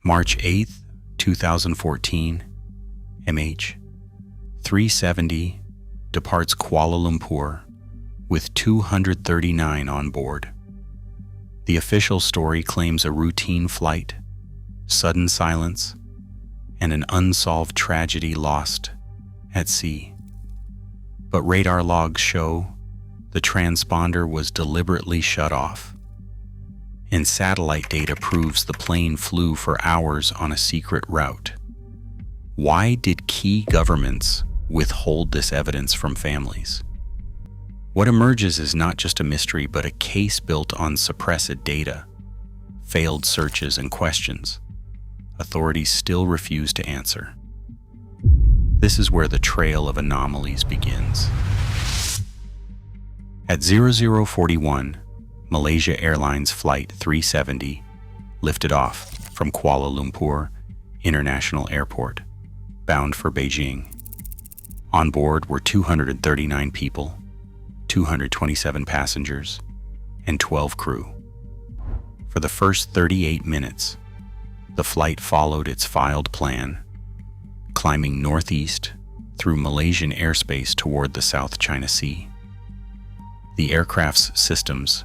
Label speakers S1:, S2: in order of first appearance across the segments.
S1: March 8, 2014, MH370 departs Kuala Lumpur with 239 on board. The official story claims a routine flight, sudden silence, and an unsolved tragedy lost at sea. But radar logs show the transponder was deliberately shut off, and satellite data proves the plane flew for hours on a secret route. Why did key governments withhold this evidence from families? What emerges is not just a mystery, but a case built on suppressed data, failed searches, and questions authorities still refuse to answer. This is where the trail of anomalies begins. At 0041, Malaysia Airlines Flight 370 lifted off from Kuala Lumpur International Airport, bound for Beijing. On board were 239 people, 227 passengers, and 12 crew. For the first 38 minutes, the flight followed its filed plan, climbing northeast through Malaysian airspace toward the South China Sea. The aircraft's systems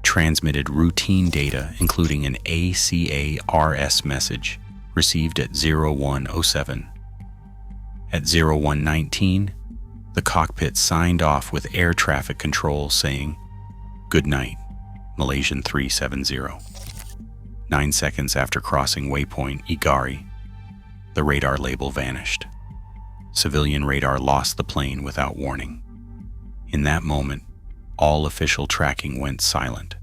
S1: transmitted routine data, including an ACARS message received at 0107. At 0119, the cockpit signed off with air traffic control saying, "Good night, Malaysian 370. 9 seconds after crossing waypoint Igari, the radar label vanished. Civilian radar lost the plane without warning. In that moment, all official tracking went silent.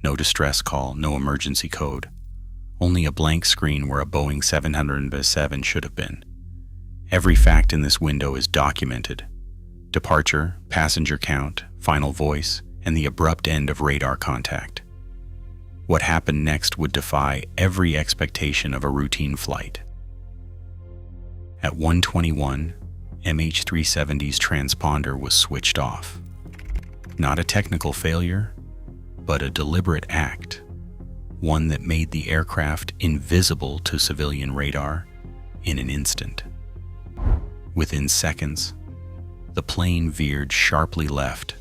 S1: No distress call, no emergency code. Only a blank screen where a Boeing 707 should have been. Every fact in this window is documented: departure, passenger count, final voice, and the abrupt end of radar contact. What happened next would defy every expectation of a routine flight. At 1:21, MH370's transponder was switched off. Not a technical failure, but a deliberate act, one that made the aircraft invisible to civilian radar in an instant. Within seconds, the plane veered sharply left,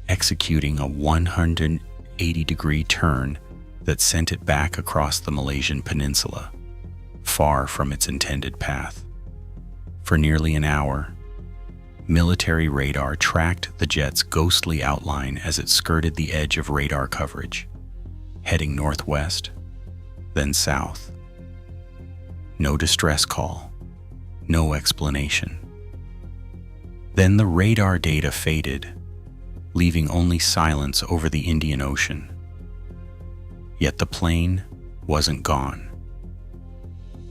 S1: executing a 180-degree turn that sent it back across the Malaysian peninsula, far from its intended path. For nearly an hour, military radar tracked the jet's ghostly outline as it skirted the edge of radar coverage, heading northwest, then south. No distress call, no explanation. Then the radar data faded, leaving only silence over the Indian Ocean. Yet the plane wasn't gone.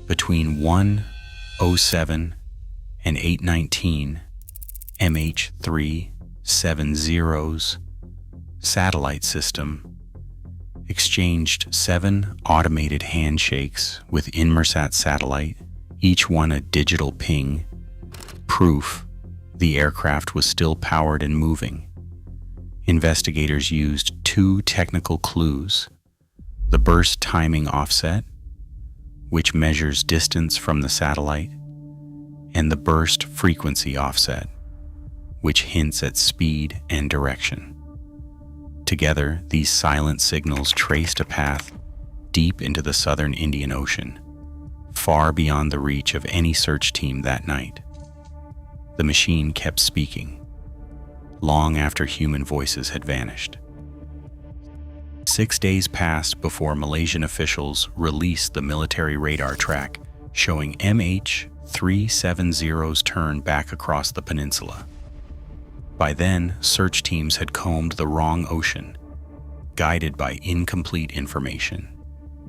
S1: Between 1:07 and 8:19, MH370's satellite system exchanged 7 automated handshakes with Inmarsat satellite, each one a digital ping, proof the aircraft was still powered and moving. Investigators used 2 technical clues: the burst timing offset, which measures distance from the satellite, and the burst frequency offset, which hints at speed and direction. Together, these silent signals traced a path deep into the southern Indian Ocean, far beyond the reach of any search team that night. The machine kept speaking, long after human voices had vanished. 6 days passed before Malaysian officials released the military radar track showing MH370's turn back across the peninsula. By then, search teams had combed the wrong ocean, guided by incomplete information.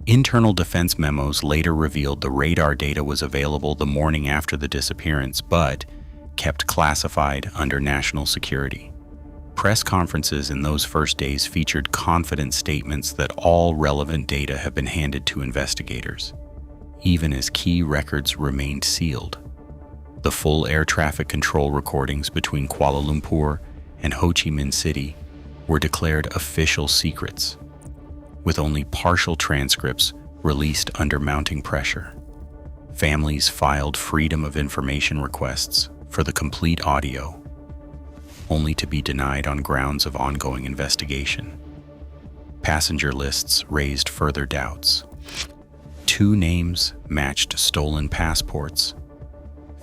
S1: Internal defense memos later revealed the radar data was available the morning after the disappearance, but kept classified under national security. Press conferences in those first days featured confident statements that all relevant data have been handed to investigators, even as key records remained sealed. The full air traffic control recordings between Kuala Lumpur and Ho Chi Minh City were declared official secrets, with only partial transcripts released under mounting pressure. Families filed Freedom of Information requests for the complete audio, only to be denied on grounds of ongoing investigation. Passenger lists raised further doubts. 2 names matched stolen passports,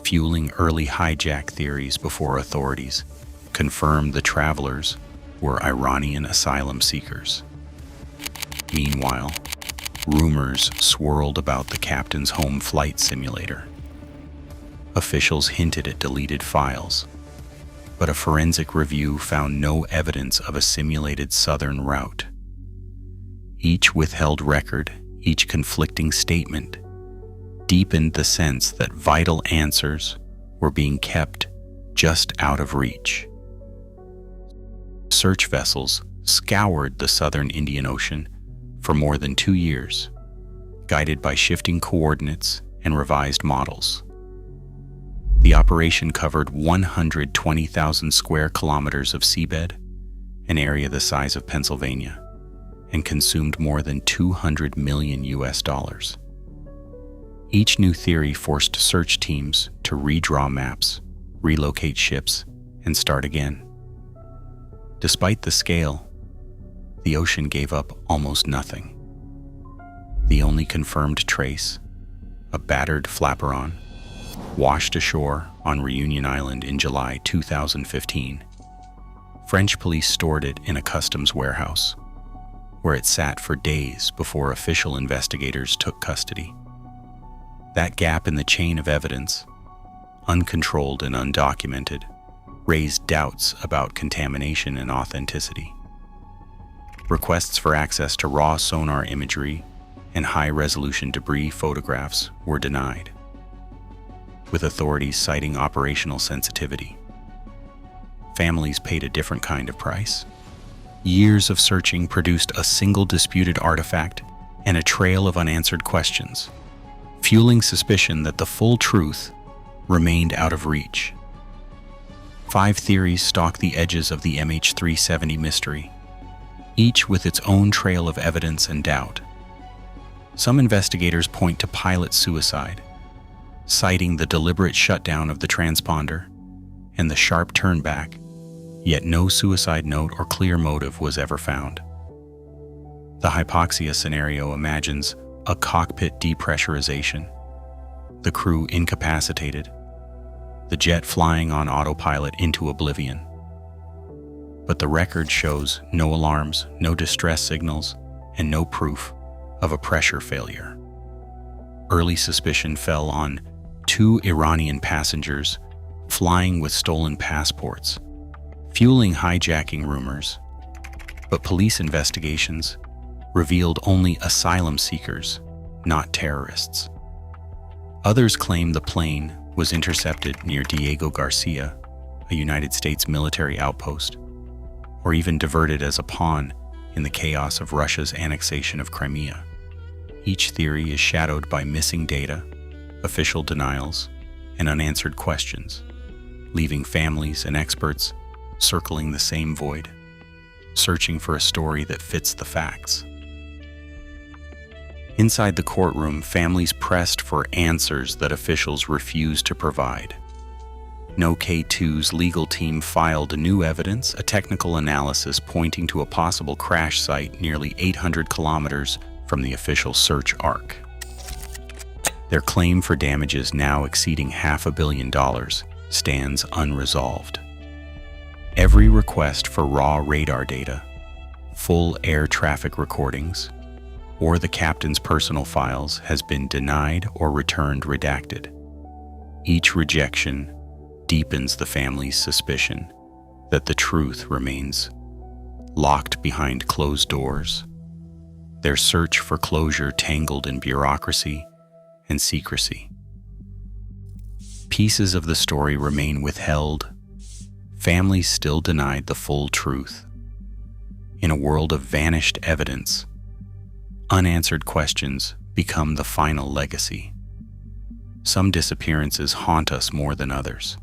S1: fueling early hijack theories before authorities confirmed the travelers were Iranian asylum seekers. Meanwhile, rumors swirled about the captain's home flight simulator. Officials hinted at deleted files, but a forensic review found no evidence of a simulated southern route. Each withheld record, each conflicting statement, deepened the sense that vital answers were being kept just out of reach. Search vessels scoured the southern Indian Ocean for more than 2 years, guided by shifting coordinates and revised models. The operation covered 120,000 square kilometers of seabed, an area the size of Pennsylvania, and consumed more than $200 million. Each new theory forced search teams to redraw maps, relocate ships, and start again. Despite the scale, the ocean gave up almost nothing. The only confirmed trace, a battered flaperon, washed ashore on Reunion Island in July 2015. French police stored it in a customs warehouse, where it sat for days before official investigators took custody. That gap in the chain of evidence, uncontrolled and undocumented, raised doubts about contamination and authenticity. Requests for access to raw sonar imagery and high-resolution debris photographs were denied, with authorities citing operational sensitivity. Families paid a different kind of price. Years of searching produced a single disputed artifact and a trail of unanswered questions, fueling suspicion that the full truth remained out of reach. 5 theories stalk the edges of the MH370 mystery, each with its own trail of evidence and doubt. Some investigators point to pilot suicide, citing the deliberate shutdown of the transponder and the sharp turn back, yet no suicide note or clear motive was ever found. The hypoxia scenario imagines a cockpit depressurization, the crew incapacitated, the jet flying on autopilot into oblivion. But the record shows no alarms, no distress signals, and no proof of a pressure failure. Early suspicion fell on 2 Iranian passengers flying with stolen passports, fueling hijacking rumors, but police investigations revealed only asylum seekers, not terrorists. Others claim the plane was intercepted near Diego Garcia, a United States military outpost, or even diverted as a pawn in the chaos of Russia's annexation of Crimea. Each theory is shadowed by missing data, official denials, and unanswered questions, leaving families and experts circling the same void, searching for a story that fits the facts. Inside the courtroom, families pressed for answers that officials refused to provide. No K2's legal team filed new evidence, a technical analysis pointing to a possible crash site nearly 800 kilometers from the official search arc. Their claim for damages, now exceeding $500 million, stands unresolved. Every request for raw radar data, full air traffic recordings, or the captain's personal files has been denied or returned redacted. Each rejection deepens the family's suspicion that the truth remains locked behind closed doors, their search for closure tangled in bureaucracy and secrecy. Pieces of the story remain withheld, families still denied the full truth. In a world of vanished evidence, unanswered questions become the final legacy. Some disappearances haunt us more than others.